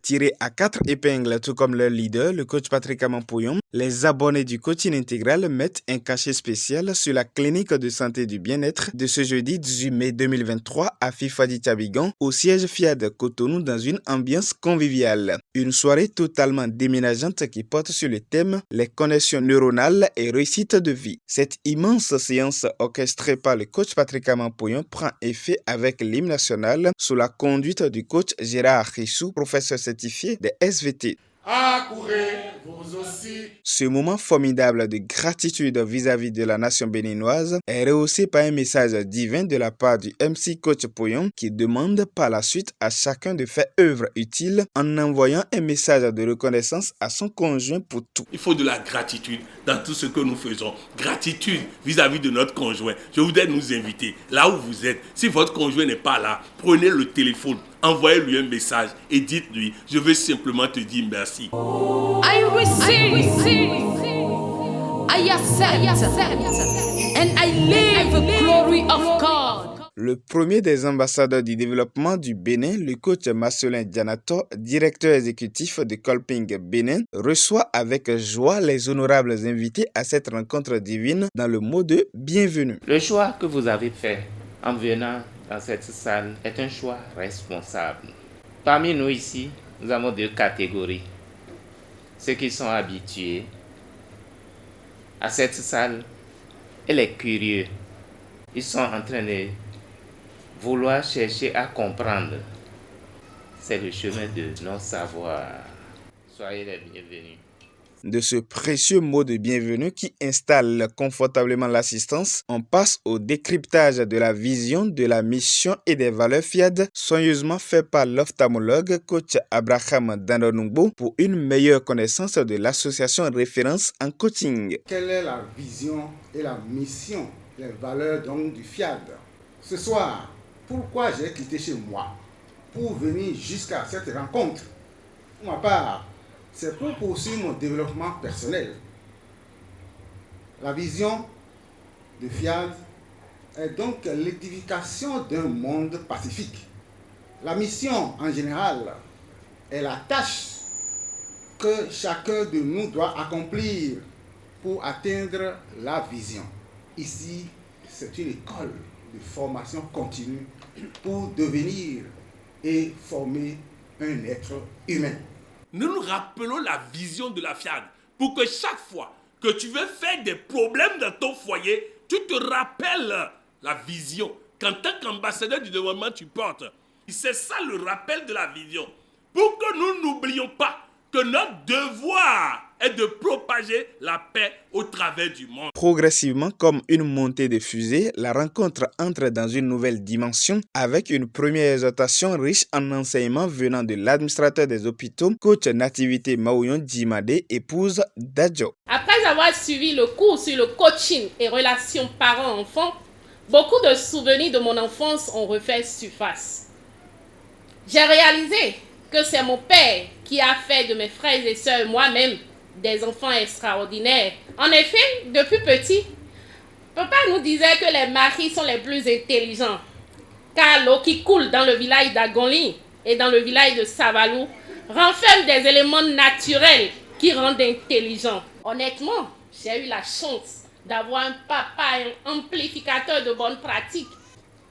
Tirés à 4 épingles, tout comme leur leader, le coach Patrick Amampouyon, les abonnés du coaching intégral mettent un cachet spécial sur la clinique de santé du bien-être de ce jeudi 18 mai 2023 à Fifadi Tchabigan, au siège FIAD Cotonou, dans une ambiance conviviale. Une soirée totalement déménageante qui porte sur le thème « Les connexions neuronales et réussite de vie ». Cette immense séance orchestrée par le coach Patrick Amampouyon prend effet avec l'hymne national sous la conduite du coach Gérard Rissou, professeur certifié des SVT. Accourez, vous aussi. Ce moment formidable de gratitude vis-à-vis de la nation béninoise est rehaussé par un message divin de la part du MC Coach Pouyon qui demande par la suite à chacun de faire œuvre utile en envoyant un message de reconnaissance à son conjoint pour tout. Il faut de la gratitude dans tout ce que nous faisons. Gratitude vis-à-vis de notre conjoint. Je voudrais nous inviter, là où vous êtes, si votre conjoint n'est pas là, prenez le téléphone, envoyez-lui un message et dites-lui, je veux simplement te dire merci. I receive, I accept, and I live the glory of God. Le premier des ambassadeurs du développement du Bénin, le coach Marcelin Dianato, directeur exécutif de Colping Bénin, reçoit avec joie les honorables invités à cette rencontre divine dans le mot de bienvenue. Le choix que vous avez fait en venant dans cette salle est un choix responsable. Parmi nous ici, nous avons deux catégories. Ceux qui sont habitués à cette salle et les curieux. Ils sont en train de vouloir chercher à comprendre. C'est le chemin de non-savoir. Soyez les bienvenus. De ce précieux mot de bienvenue qui installe confortablement l'assistance, on passe au décryptage de la vision, de la mission et des valeurs FIAD, soigneusement fait par l'ophtalmologue coach Abraham Dandonungbo pour une meilleure connaissance de l'association référence en coaching. Quelle est la vision et la mission, les valeurs donc du FIAD? Ce soir, pourquoi j'ai quitté chez moi pour venir jusqu'à cette rencontre? Pour ma part, c'est pour poursuivre mon développement personnel. La vision de FIAD est donc l'édification d'un monde pacifique. La mission en général est la tâche que chacun de nous doit accomplir pour atteindre la vision. Ici, c'est une école de formation continue pour devenir et former un être humain. Nous nous rappelons la vision de la FIAD pour que chaque fois que tu veux faire des problèmes dans ton foyer, tu te rappelles la vision qu'en tant qu'ambassadeur du développement tu portes. C'est ça le rappel de la vision. Pour que nous n'oublions pas que notre devoir est de propager la paix au travers du monde. Progressivement, comme une montée de fusée, la rencontre entre dans une nouvelle dimension avec une première exhortation riche en enseignements venant de l'administrateur des hôpitaux, coach Nativité Maouyon Djimade, épouse d'Adjo. Après avoir suivi le cours sur le coaching et relations parents-enfants, beaucoup de souvenirs de mon enfance ont refait surface. J'ai réalisé que c'est mon père qui a fait de mes frères et sœurs et moi-même des enfants extraordinaires. En effet, depuis petit, papa nous disait que les maris sont les plus intelligents. Car l'eau qui coule dans le village d'Agonli et dans le village de Savalou renferme des éléments naturels qui rendent intelligents. Honnêtement, j'ai eu la chance d'avoir un papa amplificateur de bonnes pratiques.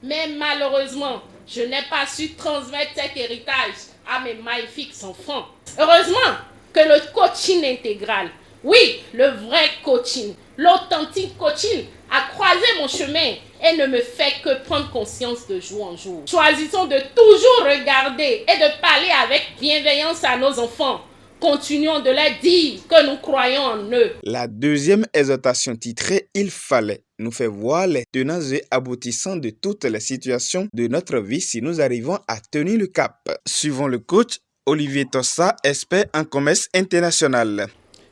Mais malheureusement, je n'ai pas su transmettre cet héritage à mes magnifiques enfants. Heureusement que le coaching intégral, oui, le vrai coaching, l'authentique coaching a croisé mon chemin et ne me fait que prendre conscience de jour en jour. Choisissons de toujours regarder et de parler avec bienveillance à nos enfants. Continuons de leur dire que nous croyons en eux. La deuxième exhortation titrée « Il fallait » nous fait voir les tenants et aboutissants de toutes les situations de notre vie si nous arrivons à tenir le cap. Suivons le coach Olivier Tossa, expert en commerce international.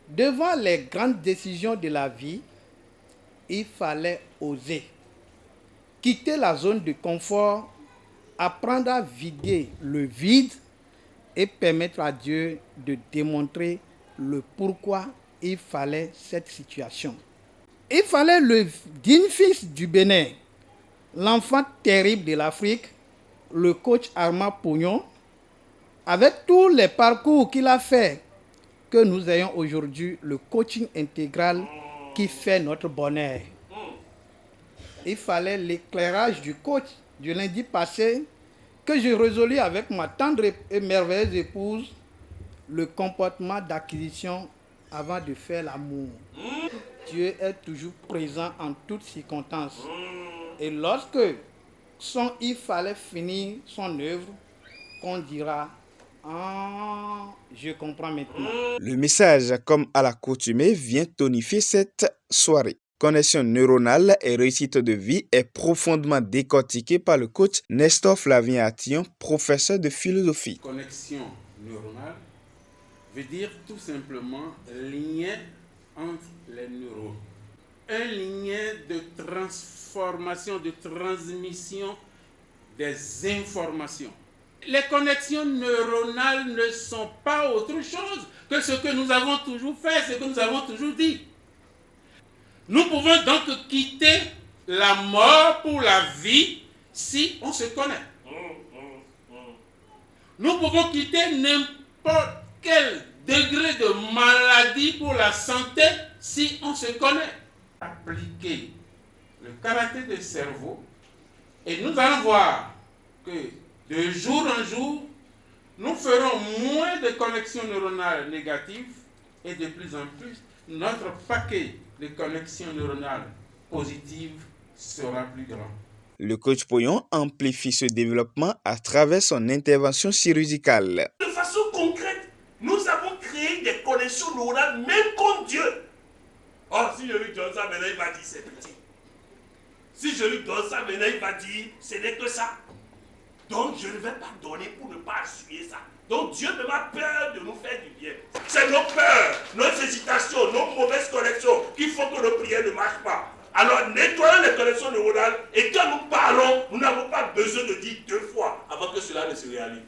Devant les grandes décisions de la vie, il fallait oser. Quitter la zone de confort, apprendre à vider le vide et permettre à Dieu de démontrer le pourquoi il fallait cette situation. Il fallait le digne fils du Bénin, l'enfant terrible de l'Afrique, le coach Armand Pognon, avec tous les parcours qu'il a fait, que nous ayons aujourd'hui le coaching intégral qui fait notre bonheur. Il fallait l'éclairage du coach du lundi passé que j'ai résolu avec ma tendre et merveilleuse épouse, le comportement d'acquisition avant de faire l'amour. Dieu est toujours présent en toutes circonstances. Et lorsque il fallait finir son œuvre, qu'on dira « Ah, je comprends maintenant ». Le message, comme à l'accoutumée, vient tonifier cette soirée. Connexion neuronale et réussite de vie est profondément décortiquée par le coach Nestor Flavien Attillon, professeur de philosophie. Connexion neuronale veut dire tout simplement lien entre les neurones. Un lien de transformation, de transmission des informations. Les connexions neuronales ne sont pas autre chose que ce que nous avons toujours fait, ce que nous avons toujours dit. Nous pouvons donc quitter la mort pour la vie si on se connaît. Nous pouvons quitter n'importe quel degré de maladie pour la santé si on se connaît. Appliquer le karaté du cerveau et nous allons voir que de jour en jour, nous ferons moins de connexions neuronales négatives et de plus en plus, notre paquet de connexions neuronales positives sera plus grand. Le coach Pouillon amplifie ce développement à travers son intervention chirurgicale. De façon concrète, nous avons créé des connexions neuronales même contre Dieu. Oh, si je lui donne ça, maintenant il va dire c'est petit. Si je lui donne ça, maintenant il va dire ce n'est que ça. Donc je ne vais pas donner pour ne pas assumer ça. Donc Dieu ne a peur de nous faire du bien. C'est nos peurs, nos hésitations, nos mauvaises connexions qui font que nos prières ne marchent pas. Alors nettoyons les connexions neuronales et quand nous parlons, nous n'avons pas besoin de dire 2 fois avant que cela ne se réalise.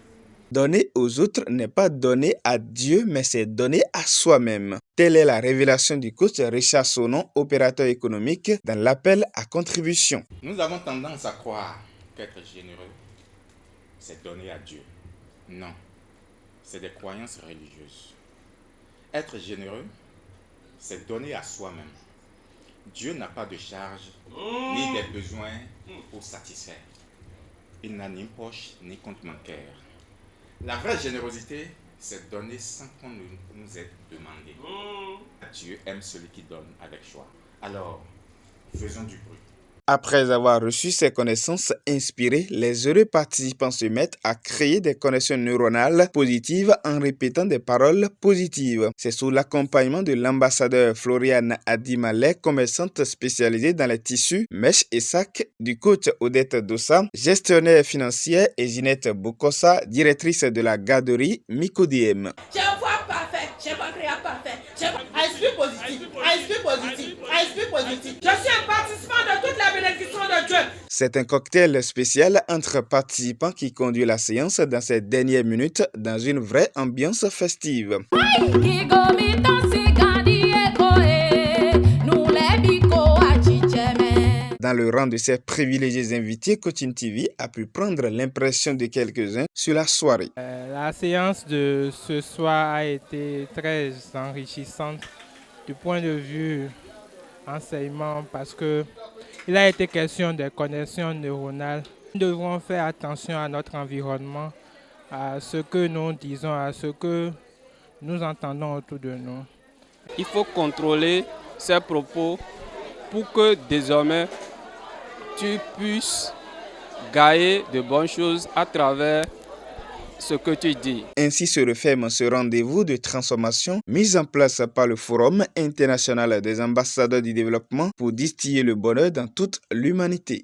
Donner aux autres n'est pas donner à Dieu, mais c'est donner à soi-même. Telle est la révélation du coach Richard Sonon, opérateur économique, dans l'appel à contribution. Nous avons tendance à croire qu'être généreux, c'est donner à Dieu. Non, c'est des croyances religieuses. Être généreux, c'est donner à soi-même. Dieu n'a pas de charge ni des besoins pour satisfaire. Il n'a ni poche ni compte bancaire. La vraie générosité, c'est donner sans qu'on nous ait demandé. Dieu aime celui qui donne avec joie. Alors, faisons du bruit. Après avoir reçu ces connaissances inspirées, les heureux participants se mettent à créer des connexions neuronales positives en répétant des paroles positives. C'est sous l'accompagnement de l'ambassadeur Floriane Adimalé, commerçante spécialisée dans les tissus, mèches et sacs, du coach Odette Dossa, gestionnaire financière, et Ginette Bokossa, directrice de la garderie Micodiem. J'ai une voix parfaite, j'ai un pancréas parfait, j'ai un esprit positif, un esprit positif, un esprit positif. Je suis un participant de toute la bénédiction de Dieu. C'est un cocktail spécial entre participants qui conduit la séance dans ces dernières minutes dans une vraie ambiance festive. Dans le rang de ses privilégiés invités, Coaching TV a pu prendre l'impression de quelques-uns sur la soirée. La séance de ce soir a été très enrichissante du point de vue enseignement parce que il a été question des connexions neuronales. Nous devrons faire attention à notre environnement, à ce que nous disons, à ce que nous entendons autour de nous. Il faut contrôler ses propos pour que désormais tu puisses gagner de bonnes choses à travers ce que tu dis. Ainsi se referme ce rendez-vous de transformation mis en place par le Forum international des ambassadeurs du développement pour distiller le bonheur dans toute l'humanité.